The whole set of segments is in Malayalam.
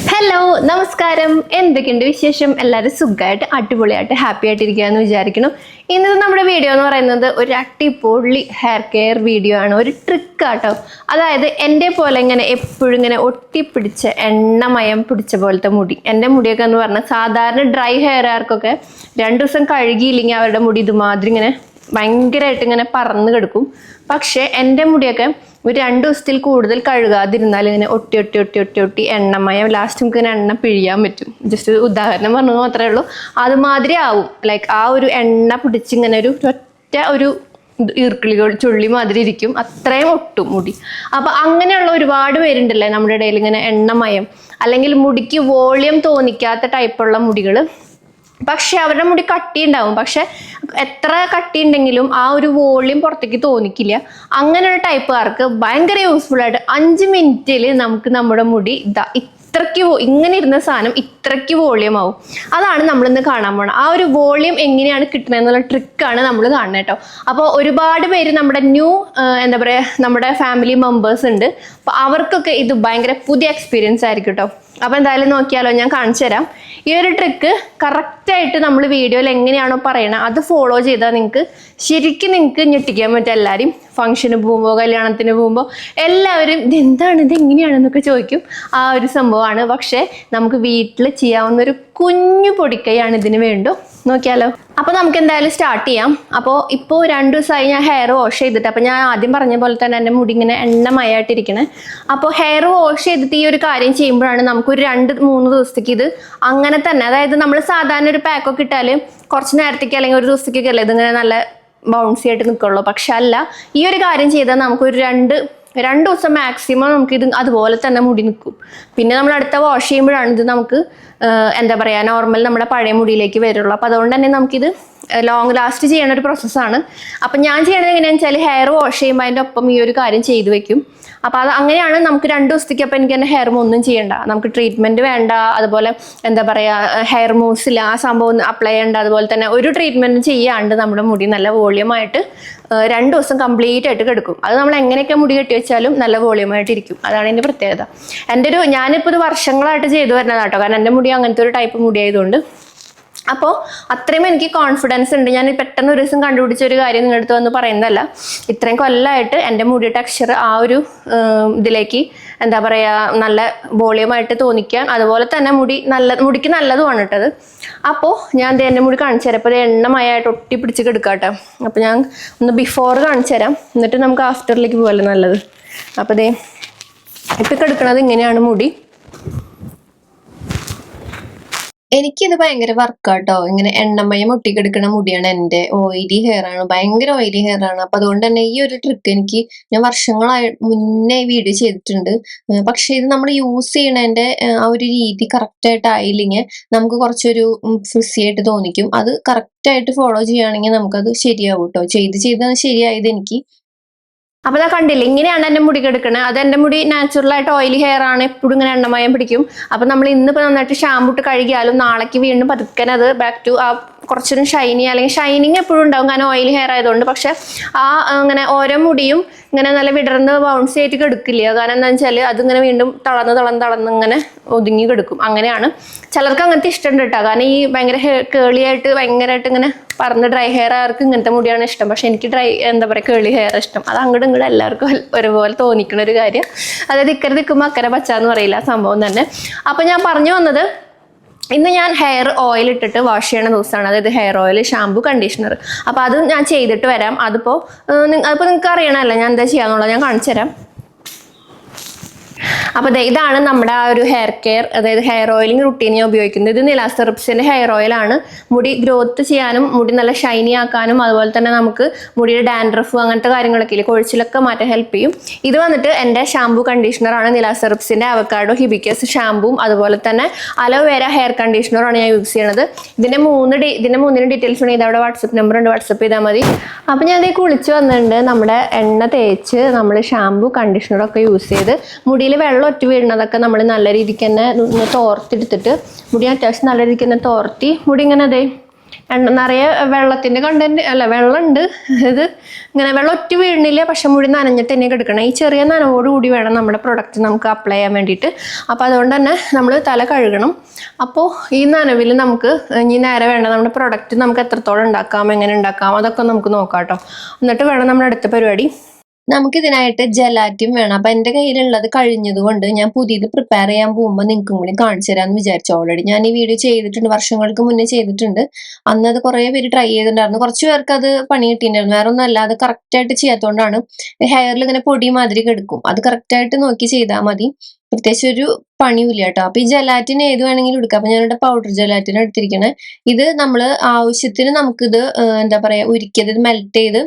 ഹലോ നമസ്കാരം, എന്തൊക്കെയുണ്ട് വിശേഷം? എല്ലാവരും സുഖമായിട്ട് അടിപൊളിയായിട്ട് ഹാപ്പി ആയിട്ടിരിക്കുകയെന്ന് വിചാരിക്കണം. ഇന്നത്തെ നമ്മുടെ വീഡിയോ എന്ന് പറയുന്നത് ഒരു അടിപൊളി ഹെയർ കെയർ വീഡിയോ ആണ്, ഒരു ട്രിക്കാട്ടോ. അതായത് എൻ്റെ പോലെ ഇങ്ങനെ എപ്പോഴും ഇങ്ങനെ ഒട്ടിപ്പിടിച്ച എണ്ണമയം പിടിച്ച പോലത്തെ മുടി, എൻ്റെ മുടിയൊക്കെ എന്ന് പറഞ്ഞാൽ സാധാരണ ഡ്രൈ ഹെയർകാർക്കൊക്കെ 2 ദിവസം കഴുകിയില്ലെങ്കിൽ അവരുടെ മുടി ഇതുമാതിരി ഇങ്ങനെ ഭയങ്കരമായിട്ട് ഇങ്ങനെ പറന്ന് കിടക്കും. പക്ഷെ എൻ്റെ മുടിയൊക്കെ ഒരു 2 ദിവസത്തിൽ കൂടുതൽ കഴുകാതിരുന്നാൽ ഇങ്ങനെ ഒട്ടി ഒട്ടി ഒട്ടി ഒട്ടി ഒട്ടി എണ്ണമയം ലാസ്റ്റ് നമുക്ക് ഇങ്ങനെ എണ്ണ പിഴിയാൻ പറ്റും. ജസ്റ്റ് ഒരു ഉദാഹരണം പറഞ്ഞത് മാത്രമേ ഉള്ളൂ. അതുമാതിരി ആവും, ലൈക്ക് ആ ഒരു എണ്ണ പിടിച്ചിങ്ങനെ ഒരു ഒറ്റ ഒരു ഈർക്കിളികൾ ചുള്ളി മാതിരി ഇരിക്കും, അത്രയും ഒട്ടും മുടി. അപ്പൊ അങ്ങനെയുള്ള ഒരുപാട് പേരുണ്ടല്ലേ നമ്മുടെ ഇടയിൽ ഇങ്ങനെ എണ്ണമയം അല്ലെങ്കിൽ മുടിക്ക് വോളിയം തോന്നിക്കാത്ത ടൈപ്പുള്ള മുടികൾ. പക്ഷെ അവരുടെ മുടി കട്ടി ഉണ്ടാവും, പക്ഷെ എത്ര കട്ടി ഉണ്ടെങ്കിലും ആ ഒരു വോളിയം പുറത്തേക്ക് തോന്നിക്കില്ല. അങ്ങനെയുള്ള ടൈപ്പുകാർക്ക് ഭയങ്കര യൂസ്ഫുൾ ആയിട്ട് 5 മിനിറ്റിൽ നമുക്ക് നമ്മുടെ മുടി ഇത്രയ്ക്ക് ഇങ്ങനെ ഇരുന്ന സാധനം ഇത്രയ്ക്ക് വോളിയം ആവും. അതാണ് നമ്മളിന്ന് കാണാൻ പോണം. ആ ഒരു വോളിയം എങ്ങനെയാണ് കിട്ടുന്നത് എന്നുള്ള ട്രിക്കാണ് നമ്മൾ കാണുന്നത് കേട്ടോ. അപ്പോൾ ഒരുപാട് പേര് നമ്മുടെ എന്താ പറയുക, നമ്മുടെ ഫാമിലി മെമ്പേഴ്സ് ഉണ്ട്. അപ്പോൾ അവർക്കൊക്കെ ഇത് ഭയങ്കര പുതിയ എക്സ്പീരിയൻസ് ആയിരിക്കും കേട്ടോ. അപ്പോൾ എന്തായാലും നോക്കിയാലോ, ഞാൻ കാണിച്ചു തരാം. ഈ ഒരു ട്രിക്ക് കറക്റ്റായിട്ട് നമ്മൾ വീഡിയോയിൽ എങ്ങനെയാണോ പറയണത് അത് ഫോളോ ചെയ്താൽ ശരിക്കും നിങ്ങൾക്ക് ഞെട്ടിക്കാൻ പറ്റും. എല്ലാവരും ഫംഗ്ഷന് പോകുമ്പോൾ കല്യാണത്തിന് പോകുമ്പോൾ എല്ലാവരും ഇതെന്താണ് ഇതെങ്ങനെയാണെന്നൊക്കെ ചോദിക്കും. ആ ഒരു സംഭവമാണ്. പക്ഷേ നമുക്ക് വീട്ടിൽ ചെയ്യാവുന്ന ഒരു കുഞ്ഞു പൊടിക്കൈയാണ് ഇതിന് വേണ്ടു. നോക്കിയാലോ. അപ്പോൾ നമുക്ക് എന്തായാലും സ്റ്റാർട്ട് ചെയ്യാം. അപ്പോൾ ഇപ്പോൾ 2 ദിവസമായി ഞാൻ ഹെയർ വാഷ് ചെയ്തിട്ട്, അപ്പോൾ ഞാൻ ആദ്യം പറഞ്ഞ പോലെ തന്നെ എൻ്റെ മുടി ഇങ്ങനെ എണ്ണമയായിട്ടിരിക്കണേ. അപ്പോൾ ഹെയർ വാഷ് ചെയ്തിട്ട് ഈ ഒരു കാര്യം ചെയ്യുമ്പോഴാണ് നമുക്കൊരു 2-3 ദിവസത്തേക്ക് ഇത് അങ്ങനെ തന്നെ, അതായത് നമ്മൾ സാധാരണ ഒരു പാക്കൊക്കെ ഇട്ടാൽ കുറച്ച് നേരത്തേക്ക് അല്ലെങ്കിൽ ഒരു ദിവസത്തേക്കൊക്കെ അല്ലേ ഇതിങ്ങനെ നല്ല ബൗൺസി ആയിട്ട് നിൽക്കുള്ളൂ. പക്ഷെ അല്ല, ഈ ഒരു കാര്യം ചെയ്താൽ നമുക്കൊരു 2 ദിവസം മാക്സിമം നമുക്കിത് അതുപോലെ തന്നെ മുടി നിൽക്കും. പിന്നെ നമ്മൾ അടുത്ത വാഷ് ചെയ്യുമ്പോഴാണ് ഇത് നമുക്ക് എന്താ പറയുക നോർമൽ നമ്മുടെ പഴയ മുടിയിലേക്ക് വരുള്ളൂ. അപ്പോൾ അതുകൊണ്ട് തന്നെ നമുക്കിത് ലോങ് ലാസ്റ്റ് ചെയ്യണ ഒരു പ്രോസസ്സാണ്. അപ്പം ഞാൻ ചെയ്യണത് എങ്ങനെയാണെന്ന് വെച്ചാൽ ഹെയർ വാഷ് ചെയ്യുമ്പോൾ അതിൻ്റെ ഒപ്പം ഈ ഒരു കാര്യം ചെയ്തു വെക്കും. അപ്പോൾ അത് അങ്ങനെയാണ് നമുക്ക് 2 ദിവസത്തേക്ക്. അപ്പോൾ എനിക്ക് എൻ്റെ ഹെയർ ഒന്നും ചെയ്യണ്ട, നമുക്ക് ട്രീറ്റ്മെൻറ്റ് വേണ്ട, അതുപോലെ എന്താ പറയുക ഹെയർ മൂസില്ല ആ സംഭവം അപ്ലൈ ചെയ്യേണ്ട, അതുപോലെ തന്നെ ഒരു ട്രീറ്റ്മെൻറ്റും ചെയ്യാണ്ട് നമ്മുടെ മുടി നല്ല വോളിയമായിട്ട് 2 ദിവസം കംപ്ലീറ്റ് ആയിട്ട് കിടക്കും. അത് നമ്മൾ എങ്ങനെയൊക്കെ മുടി കെട്ടി വെച്ചാലും നല്ല വോളിയമായിട്ട് ഇരിക്കും. അതാണ് എൻ്റെ പ്രത്യേകത. ഞാനിപ്പോൾ ഇത് വർഷങ്ങളായിട്ട് ചെയ്തു വരുന്നതാട്ടോ, കാരണം എൻ്റെ മുടി അങ്ങനത്തെ ഒരു ടൈപ്പ് മുടി ആയതുകൊണ്ട്. അപ്പോൾ അത്രയും എനിക്ക് കോൺഫിഡൻസ് ഉണ്ട്. ഞാൻ പെട്ടെന്ന് ഒരു ദിവസം കണ്ടുപിടിച്ച ഒരു കാര്യം നിങ്ങളുടെ അടുത്ത് വന്ന് പറയുന്നതല്ല. ഇത്രയും കൊല്ലമായിട്ട് എൻ്റെ മുടി ടെക്സ്ചർ ആ ഒരു ഇതിലേക്ക് എന്താ പറയുക നല്ല വോളിയമായിട്ട് തോന്നിക്കാൻ, അതുപോലെ തന്നെ മുടിക്ക് നല്ലതുമാണ് ഇട്ടത്. അപ്പോൾ ഞാൻ എൻ്റെ മുടി കാണിച്ചു തരാം. അപ്പോൾ ഇത് എണ്ണമയായിട്ട് ഒട്ടിപ്പിടിച്ച് കിടക്കാട്ടോ. അപ്പോൾ ഞാൻ ഒന്ന് ബിഫോർ കാണിച്ചു തരാം, എന്നിട്ട് നമുക്ക് ആഫ്റ്ററിലേക്ക് പോകല്ലേ നല്ലത്. അപ്പോൾ ദേ ഇപ്പം കിടക്കണത് ഇങ്ങനെയാണ് മുടി. എനിക്കിത് ഭയങ്കര വർക്കാട്ടോ. ഇങ്ങനെ എണ്ണമയം ഒട്ടിക്കെടുക്കണ മുടിയാണ് എൻ്റെ. ഓയിലി ഹെയർ ആണ്, ഭയങ്കര ഓയിലി ഹെയർ ആണ്. അപ്പൊ അതുകൊണ്ട് തന്നെ ഈ ഒരു ട്രിക്ക് ഞാൻ വർഷങ്ങളായി മുന്നേ വീഡിയോ ചെയ്തിട്ടുണ്ട്. പക്ഷെ ഇത് നമ്മൾ യൂസ് ചെയ്യണതിന്റെ ആ ഒരു രീതി കറക്റ്റായിട്ട് ആയില്ലെങ്കിൽ നമുക്ക് കുറച്ചൊരു ഫ്രിസി ആയിട്ട് തോന്നിക്കും. അത് കറക്റ്റായിട്ട് ഫോളോ ചെയ്യുകയാണെങ്കിൽ നമുക്കത് ശരിയാവും കേട്ടോ. ചെയ്ത് ശരിയായത് എനിക്ക്. അപ്പോൾ ഞാൻ കണ്ടില്ല, ഇങ്ങനെയാണ് എൻ്റെ മുടി കിടക്കണത്. അത് എൻ്റെ മുടി നാച്ചുറലായിട്ട് ഓയിലി ഹെയർ ആണ്, എപ്പോഴും ഇങ്ങനെ എണ്ണമയം പിടിക്കും. അപ്പോൾ നമ്മൾ ഇന്നിപ്പോൾ നന്നായിട്ട് ഷാമ്പു ഇട്ട് കഴുകിയാലും നാളേക്ക് വീണ്ടും പതുക്കനെ അത് ബാക്ക് ടു ആ കുറച്ചൊരു അല്ലെങ്കിൽ ഷൈനിങ് എപ്പോഴും ഉണ്ടാവും, കാരണം ഓയിലി ഹെയർ ആയതുകൊണ്ട്. പക്ഷെ ആ അങ്ങനെ ഓരോ മുടിയും ഇങ്ങനെ നല്ല വിടർന്ന് ബൗൺസി ആയിട്ട് കിടക്കില്ല. കാരണം എന്താണെന്ന് വെച്ചാൽ അതിങ്ങനെ വീണ്ടും തളർന്ന് ഇങ്ങനെ ഒതുങ്ങി കിടക്കും. അങ്ങനെയാണ്. ചിലർക്ക് അങ്ങനത്തെ ഇഷ്ടമുണ്ട് കേട്ടോ, കാരണം ഈ ഭയങ്കര കേളിയായിട്ട് ഭയങ്കരമായിട്ട് ഇങ്ങനെ പറന്ന് ഡ്രൈ ഹെയർ ആർക്ക് ഇങ്ങനത്തെ മുടിയാണ് ഇഷ്ടം. പക്ഷെ എനിക്ക് എന്താ പറയുക കേളി ഹെയർ ഇഷ്ടം. അത് അങ്ങോട്ടും എല്ലാവർക്കും ഒരുപോലെ തോന്നിക്കുന്ന ഒരു കാര്യം. അതായത് ഇക്കരെ നിൽക്കുമ്പോൾ അക്കരെ പച്ചാന്ന് പറയില്ല സംഭവം തന്നെ. അപ്പോൾ ഞാൻ പറഞ്ഞു വന്നത്, ഇന്ന് ഞാൻ ഹെയർ ഓയിൽ ഇട്ടിട്ട് വാഷ് ചെയ്യണ ദിവസമാണ്. അതായത് ഹെയർ ഓയിൽ, ഷാമ്പു, കണ്ടീഷണർ. അപ്പോൾ അത് ഞാൻ ചെയ്തിട്ട് വരാം. അതിപ്പോൾ നിങ്ങൾക്ക് അറിയണമല്ലോ ഞാൻ എന്താ ചെയ്യാന്നുള്ളത്, ഞാൻ കാണിച്ചു തരാം. അപ്പോൾ ഇതാണ് നമ്മുടെ ആ ഒരു ഹെയർ കെയർ, അതായത് ഹെയർ ഓയിലിംഗ് റുട്ടീൻ ഞാൻ ഉപയോഗിക്കുന്നത്. ഇത് നിലാസെറിപ്സിൻ്റെ ഹെയർ ഓയിലാണ്. മുടി ഗ്രോത്ത് ചെയ്യാനും മുടി നല്ല ഷൈനി ആക്കാനും, അതുപോലെ തന്നെ നമുക്ക് മുടിയുടെ ഡാൻഡ്രഫ് അങ്ങനത്തെ കാര്യങ്ങളൊക്കെ ഇല്ലേ, കൊഴിച്ചിലൊക്കെ മാറ്റാൻ ഹെൽപ്പ് ചെയ്യും. ഇത് വന്നിട്ട് എൻ്റെ ഷാമ്പു കണ്ടീഷണറാണ്. നിലാസെറിപ്സിൻ്റെ അവക്കാഡോ ഹിബിക്കസ് ഷാമ്പുവും അതുപോലെ തന്നെ അലോവേര ഹെയർ കണ്ടീഷണറാണ് ഞാൻ യൂസ് ചെയ്യണത്. ഇതിൻ്റെ മൂന്നിനും ഡീറ്റെയിൽസ് ഉണ്ട്. ഇതവിടെ വാട്സപ്പ് നമ്പർ ഉണ്ട്, വാട്സപ്പ് ചെയ്താൽ മതി. അപ്പോൾ ഞാൻ ഇത് കുളിച്ച് വന്നിട്ടുണ്ട്. നമ്മുടെ എണ്ണ തേച്ച് നമ്മൾ ഷാമ്പു കണ്ടീഷണറൊക്കെ യൂസ് ചെയ്ത് മുടിയിൽ വെള്ളം ഒറ്റ വീഴുന്നതൊക്കെ നമ്മൾ നല്ല രീതിക്ക് തന്നെ തോർത്തെടുത്തിട്ട് മുടി അത്യാവശ്യം നല്ല രീതിക്ക് തന്നെ തോർത്തി മുടി ഇങ്ങനെ എണ്ണ നിറയെ വെള്ളത്തിന്റെ കണ്ടന്റ് അല്ല, വെള്ളമുണ്ട്. ഇത് ഇങ്ങനെ വെള്ളം ഒറ്റ വീഴണില്ല, പക്ഷെ മുടി നനഞ്ഞിട്ട് തന്നെ കിടക്കണം. ഈ ചെറിയ നനവോട് കൂടി വേണം നമ്മുടെ പ്രൊഡക്റ്റ് നമുക്ക് അപ്ലൈ ചെയ്യാൻ വേണ്ടിയിട്ട്. അപ്പോൾ അതുകൊണ്ട് തന്നെ നമ്മൾ തല കഴുകണം. അപ്പോൾ ഈ നനവിൽ നമുക്ക് ഇനി നേരെ വേണ്ട നമ്മുടെ പ്രൊഡക്റ്റ് നമുക്ക് എത്രത്തോളം ഉണ്ടാക്കാം, എങ്ങനെ ഉണ്ടാക്കാം, അതൊക്കെ നമുക്ക് നോക്കാം കേട്ടോ. എന്നിട്ട് വേണം നമ്മുടെ അടുത്ത പരിപാടി. നമുക്കിതിനായിട്ട് ജലാറ്റിൻ വേണം. അപ്പൊ എന്റെ കയ്യിലുള്ളത് കഴിഞ്ഞത് കൊണ്ട് ഞാൻ പുതിയത് പ്രിപ്പയർ ചെയ്യാൻ പോകുമ്പോൾ നിങ്ങൾക്കും കൂടി കാണിച്ചു തരാമെന്ന് വിചാരിച്ചു. ഓൾറെഡി ഞാൻ ഈ വീഡിയോ ചെയ്തിട്ടുണ്ട്, വർഷങ്ങൾക്ക് മുന്നേ ചെയ്തിട്ടുണ്ട്. അന്ന് അത് കുറെ പേര് ട്രൈ ചെയ്തിട്ടുണ്ടായിരുന്നു. കുറച്ച് പേർക്ക് അത് പണി കിട്ടിയിട്ടുണ്ടായിരുന്നു. വേറെ ഒന്നും അല്ല, അത് കറക്റ്റ് ആയിട്ട് ചെയ്യാത്തതുകൊണ്ടാണ്. ഹെയറിൽ ഇങ്ങനെ പൊടി മാതിരി കിടക്കും. അത് കറക്റ്റ് ആയിട്ട് നോക്കി ചെയ്താൽ മതി, പ്രത്യേകിച്ച് ഒരു പണിയില്ല കേട്ടോ. അപ്പൊ ഈ ജലാറ്റിൻ ഏത് വേണമെങ്കിലും എടുക്കാം. അപ്പൊ ഞാനിവിടെ പൗഡർ ജലാറ്റിൻ എടുത്തിരിക്കണേ. ഇത് നമ്മൾ ആവശ്യത്തിന് നമുക്കിത് എന്താ പറയാ ഉരുക്കിയത് മെൽറ്റ് ചെയ്ത്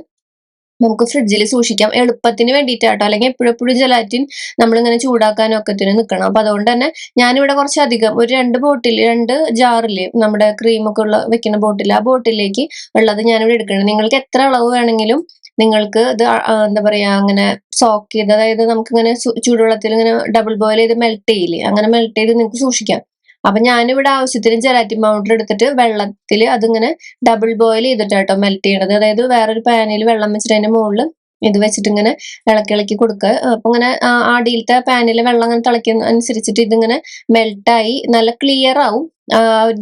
നമുക്ക് ഫ്രിഡ്ജിൽ സൂക്ഷിക്കാം, എളുപ്പത്തിന് വേണ്ടിയിട്ടാട്ടോ. അല്ലെങ്കിൽ എപ്പോഴെപ്പോഴും ജലാറ്റിൻ നമ്മളിങ്ങനെ ചൂടാക്കാനും ഒക്കത്തിന് നിൽക്കണം. അപ്പൊ അതുകൊണ്ട് തന്നെ ഞാനിവിടെ കുറച്ചധികം ഒരു 2 ജാറില് നമ്മുടെ ക്രീമൊക്കെ ഉള്ള വെക്കുന്ന ബോട്ടിൽ, ആ ബോട്ടിലേക്ക് ഉള്ളത് ഞാനിവിടെ എടുക്കണം. നിങ്ങൾക്ക് എത്ര അളവ് വേണമെങ്കിലും നിങ്ങൾക്ക് ഇത് എന്താ പറയാ അങ്ങനെ സോക്ക് ചെയ്ത്, അതായത് നമുക്കിങ്ങനെ ചൂടുവെള്ളത്തിൽ ഇങ്ങനെ ഡബിൾ ബോയിൽ ചെയ്ത് മെൽറ്റ് ചെയ്യില്ലേ, അങ്ങനെ മെൽറ്റ് ചെയ്ത് നിങ്ങൾക്ക് സൂക്ഷിക്കാം. അപ്പൊ ഞാനിവിടെ ആവശ്യത്തിന് ജലാറ്റിൻ പൗഡർ എടുത്തിട്ട് വെള്ളത്തിൽ അതിങ്ങനെ ഡബിൾ ബോയിൽ ചെയ്തിട്ടാട്ടോ മെൽറ്റ് ചെയ്യണത്. അതായത് വേറൊരു പാനിൽ വെള്ളം വെച്ചിട്ട് അതിന്റെ മുകളിൽ ഇത് വെച്ചിട്ട് ഇങ്ങനെ ഇളക്കി കൊടുക്കുക. അപ്പൊ ഇങ്ങനെ അടിയിലത്തെ പാനിലെ വെള്ളം അങ്ങനെ തിളയ്ക്കുന്ന അനുസരിച്ചിട്ട് ഇതിങ്ങനെ മെൽട്ടായി നല്ല ക്ലിയർ ആവും,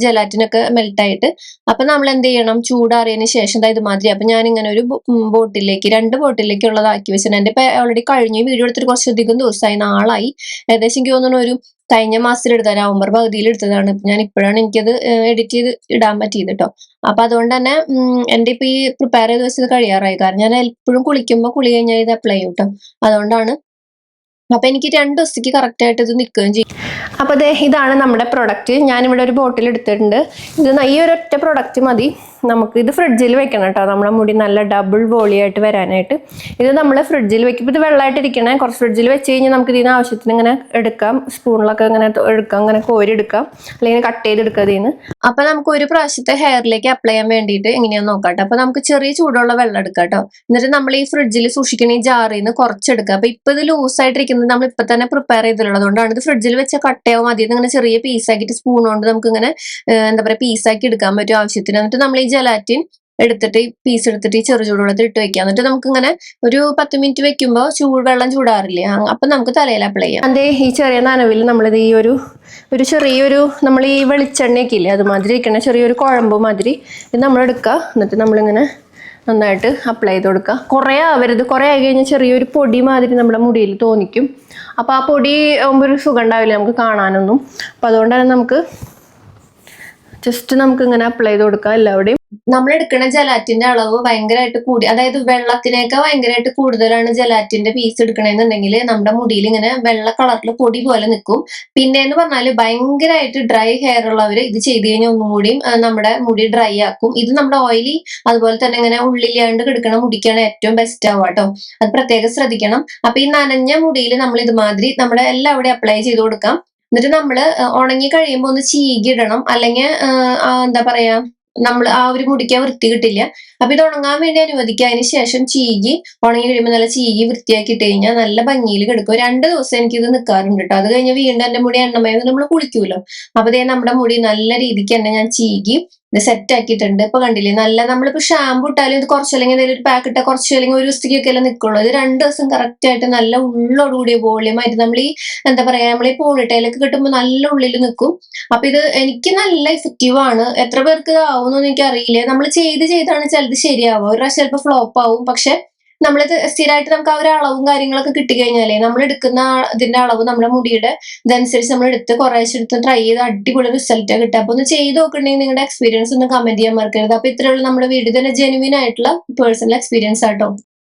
ജലാറ്റിനൊക്കെ മെൽട്ടായിട്ട്. അപ്പൊ നമ്മൾ എന്ത് ചെയ്യണം, ചൂടാറിയതിന് ശേഷം ഇത് മാതിരി. അപ്പൊ ഞാൻ ഇങ്ങനെ ഒരു ബോട്ടിലേക്ക് 2 ബോട്ടിലേക്ക് ഉള്ളതാക്കി വെച്ചിട്ടുണ്ട്. എന്റെ ഇപ്പൊ ഓൾറെഡി കഴിഞ്ഞു, വീഡിയോ എടുത്തിട്ട് കുറച്ചധികം ദിവസമായി, നാളായി. ഏകദേശം എനിക്ക് തോന്നുന്നു ഒരു കഴിഞ്ഞ മാസത്തിൽ എടുത്ത നവംബർ പകുതിയിൽ എടുത്തതാണ്. ഞാൻ ഇപ്പോഴാണ് എനിക്കത് എഡിറ്റ് ചെയ്ത് ഇടാൻ പറ്റിയത് കേട്ടോ. അപ്പൊ അതുകൊണ്ട് തന്നെ എന്റെ ഇപ്പൊ ഈ പ്രിപ്പയർ ചെയ്ത് വെച്ചത് കഴിയാറായി. കാരണം ഞാൻ എപ്പോഴും കുളിക്കുമ്പോൾ കുളി കഴിഞ്ഞാൽ ഇത് അപ്ലൈ ചെയ്യും കേട്ടോ. അതുകൊണ്ടാണ്. അപ്പൊ എനിക്ക് 2 ദിവസത്തേക്ക് കറക്റ്റ് ആയിട്ട് ഇത് നിൽക്കുകയും ചെയ്യും. അപ്പൊ ഇതാണ് നമ്മുടെ പ്രൊഡക്റ്റ്. ഞാനിവിടെ ഒരു ബോട്ടിൽ എടുത്തിട്ടുണ്ട്. ഇത് ഈ ഒരൊറ്റ പ്രൊഡക്റ്റ് മതി നമുക്ക്. ഇത് ഫ്രിഡ്ജിൽ വെക്കണം കേട്ടോ, നമ്മുടെ മുടി നല്ല ഡബിൾ വോളിയായിട്ട് വരാനായിട്ട്. ഇത് നമ്മൾ ഫ്രിഡ്ജിൽ വെക്കുമ്പോൾ ഇത് വെള്ളമായിട്ട് ഇരിക്കണേ. കുറച്ച് ഫ്രിഡ്ജിൽ വെച്ച് കഴിഞ്ഞാൽ നമുക്ക് ഇതിന് ആവശ്യത്തിന് ഇങ്ങനെ എടുക്കാം, സ്പൂണിലൊക്കെ ഇങ്ങനെ എടുക്കാം, അങ്ങനെ കോരി എടുക്കാം, അല്ലെങ്കിൽ കട്ട് ചെയ്തെടുക്കുക ഇതിന്. അപ്പൊ നമുക്ക് ഒരു പ്രാവശ്യത്തെ ഹെയറിലേക്ക് അപ്ലൈ ചെയ്യാൻ വേണ്ടിയിട്ട് എങ്ങനെയാന്ന് നോക്കാം. അപ്പൊ നമുക്ക് ചെറിയ ചൂടുള്ള വെള്ളം എടുക്കാം കേട്ടോ. എന്നിട്ട് നമ്മൾ ഈ ഫ്രിഡ്ജിൽ സൂക്ഷിക്കുന്ന ഈ ജാറിൽ നിന്ന് കുറച്ചെടുക്കുക. അപ്പൊ ഇപ്പൊ ഇത് ലൂസായിട്ടിരിക്കുന്നത് നമ്മൾ ഇപ്പൊ തന്നെ പ്രിപ്പയർ ചെയ്തിട്ടുള്ളത് കൊണ്ടാണ്. ഇത് ഫ്രിഡ്ജിൽ വെച്ച കട്ടയാവും. ആദ്യം ഇങ്ങനെ ചെറിയ പീസാക്കിയിട്ട് സ്പൂൺ കൊണ്ട് നമുക്ക് ഇങ്ങനെ എന്താ പറയാ പീസാക്കി എടുക്കാൻ പറ്റും ആവശ്യത്തിന്. എന്നിട്ട് നമ്മൾ ഈ ജലാറ്റിൻ എടുത്തിട്ട് പീസ് എടുത്തിട്ട് ഈ ചെറു ചൂടുവെള്ളത്തിൽ ഇട്ട് വെക്കാം. എന്നിട്ട് നമുക്ക് ഇങ്ങനെ ഒരു 10 മിനിറ്റ് വെക്കുമ്പോൾ വെള്ളം ചൂടാറില്ലേ, അപ്പൊ നമുക്ക് തലയിൽ അപ്ലൈ ചെയ്യാം. അതേ ഈ ചെറിയ നനവിൽ നമ്മളിത് ഈ ഒരു ചെറിയൊരു നമ്മൾ ഈ വെളിച്ചെണ്ണയൊക്കെ ഇല്ലേ അതുമാതിരി ഇരിക്കണ ചെറിയൊരു കുഴമ്പ് മാതിരി ഇത് നമ്മൾ എടുക്കുക. എന്നിട്ട് നമ്മളിങ്ങനെ നന്നായിട്ട് അപ്ലൈ ചെയ്ത് കൊടുക്കുക. കുറേ ആവരുത്, കുറേ ആയി കഴിഞ്ഞാൽ ചെറിയൊരു പൊടി മാതിരി നമ്മുടെ മുടിയിൽ തോന്നിക്കും. അപ്പോൾ ആ പൊടി ആകുമ്പോൾ ഒരു സുഖം ഉണ്ടാവില്ല നമുക്ക് കാണാനൊന്നും. അപ്പോൾ അതുകൊണ്ട് തന്നെ നമുക്ക് ജസ്റ്റ് നമുക്ക് ഇങ്ങനെ അപ്ലൈ ചെയ്ത് കൊടുക്കാം എല്ലാവിടെയും. നമ്മൾ എടുക്കുന്ന ജലാറ്റിന്റെ അളവ് ഭയങ്കരമായിട്ട് കൂടി, അതായത് വെള്ളത്തിനേക്കാൾ ഭയങ്കരമായിട്ട് കൂടുതലാണ് ജലാറ്റിന്റെ പീസ് എടുക്കണമെന്നുണ്ടെങ്കിൽ നമ്മുടെ മുടിയിൽ ഇങ്ങനെ വെള്ള കളറിൽ പൊടി പോലെ നിൽക്കും. പിന്നെ എന്ന് പറഞ്ഞാല് ഭയങ്കരമായിട്ട് ഡ്രൈ ഹെയർ ഉള്ളവര് ഇത് ചെയ്ത് കഴിഞ്ഞാൽ ഒന്നും കൂടിയും നമ്മുടെ മുടി ഡ്രൈ ആക്കും. ഇത് നമ്മുടെ ഓയിലി അതുപോലെ തന്നെ ഇങ്ങനെ ഉള്ളിലാണ്ട് കിടക്കണ മുടിക്കാണ് ഏറ്റവും ബെസ്റ്റ് ആവുക കേട്ടോ. അത് പ്രത്യേകം ശ്രദ്ധിക്കണം. അപ്പൊ ഈ നനഞ്ഞ മുടിയിൽ നമ്മൾ ഇതുമാതിരി നമ്മുടെ എല്ലാവിടെയും അപ്ലൈ ചെയ്ത് കൊടുക്കാം. എന്നിട്ട് നമ്മള് ഉണങ്ങി കഴിയുമ്പോൾ ഒന്ന് ചീകിടണം, അല്ലെങ്കിൽ എന്താ പറയാ നമ്മൾ ആ ഒരു മുടിക്ക് വൃത്തി കിട്ടില്ല. അപ്പൊ ഇത് ഉണങ്ങാൻ വേണ്ടി അനുവദിക്കുക. അതിന് ശേഷം ചീകി ഉണങ്ങി കഴിയുമ്പോൾ നല്ല ചീകി വൃത്തിയാക്കി ഇട്ട് കഴിഞ്ഞാൽ നല്ല ഭംഗിയിൽ കിടക്കും. 2 ദിവസം എനിക്കിത് നിൽക്കാറുണ്ട് കേട്ടോ. അത് കഴിഞ്ഞ് വീണ്ടും എന്റെ മുടി എണ്ണമയം നമ്മൾ കുളിക്കൂലോ. അപ്പൊ നമ്മുടെ മുടി നല്ല രീതിക്ക് തന്നെ ഞാൻ ചീകി ഇത് സെറ്റ് ആക്കിയിട്ടുണ്ട്. ഇപ്പൊ കണ്ടില്ലേ, നല്ല നമ്മളിപ്പോ ഷാമ്പു ഇട്ടാലും ഇത് കുറച്ച് അല്ലെങ്കിൽ എന്തെങ്കിലും ഒരു പാക്ക് ഇട്ടാൽ കുറച്ച് അല്ലെങ്കിൽ ഒരു ദിവസത്തേക്കൊക്കെ അല്ലേ നിൽക്കുള്ളൂ. ഇത് 2 ദിവസം കറക്റ്റ് ആയിട്ട് നല്ല ഉള്ളോടുകൂടിയ വോളിയമായിട്ട് നമ്മൾ ഈ എന്താ പറയാ നമ്മൾ ഈ പോണിട്ടയിലൊക്കെ കിട്ടുമ്പോൾ നല്ല ഉള്ളിൽ നിൽക്കും. അപ്പൊ ഇത് എനിക്ക് നല്ല ഇഫക്റ്റീവ് ആണ്. എത്ര പേർക്ക് ആവുമെന്നൊന്നും എനിക്ക് അറിയില്ല. നമ്മൾ ചെയ്താണ് ചിലത് ശരിയാവുക, ഒരു പ്രാവശ്യം ചിലപ്പോൾ ഫ്ലോപ്പ് ആവും. പക്ഷെ നമ്മളിത് സ്ഥിരമായിട്ട് നമുക്ക് ആ ഒരു അളവും കാര്യങ്ങളൊക്കെ കിട്ടിക്കഴിഞ്ഞാലേ നമ്മൾ എടുക്കുന്ന ഇതിന്റെ അളവ് നമ്മുടെ മുടിയുടെ ഇതനുസരിച്ച് നമ്മൾ എടുത്ത് കുറേശ്ശെ എടുത്ത് ട്രൈ ചെയ്ത് അടിപൊളി റിസൾട്ട് കിട്ടുക. അപ്പൊ ഒന്ന് ചെയ്ത് നോക്കണമെങ്കിൽ നിങ്ങളുടെ എക്സ്പീരിയൻസ് ഒന്ന് കമന്റ് ചെയ്യാൻ മറക്കരുത്. അപ്പൊ ഇത്രയുള്ള നമ്മുടെ വീഡിയോ തന്നെ ജെനുവിൻ ആയിട്ടുള്ള പേഴ്സണൽ എക്സ്പീരിയൻസ് ആട്ടോ.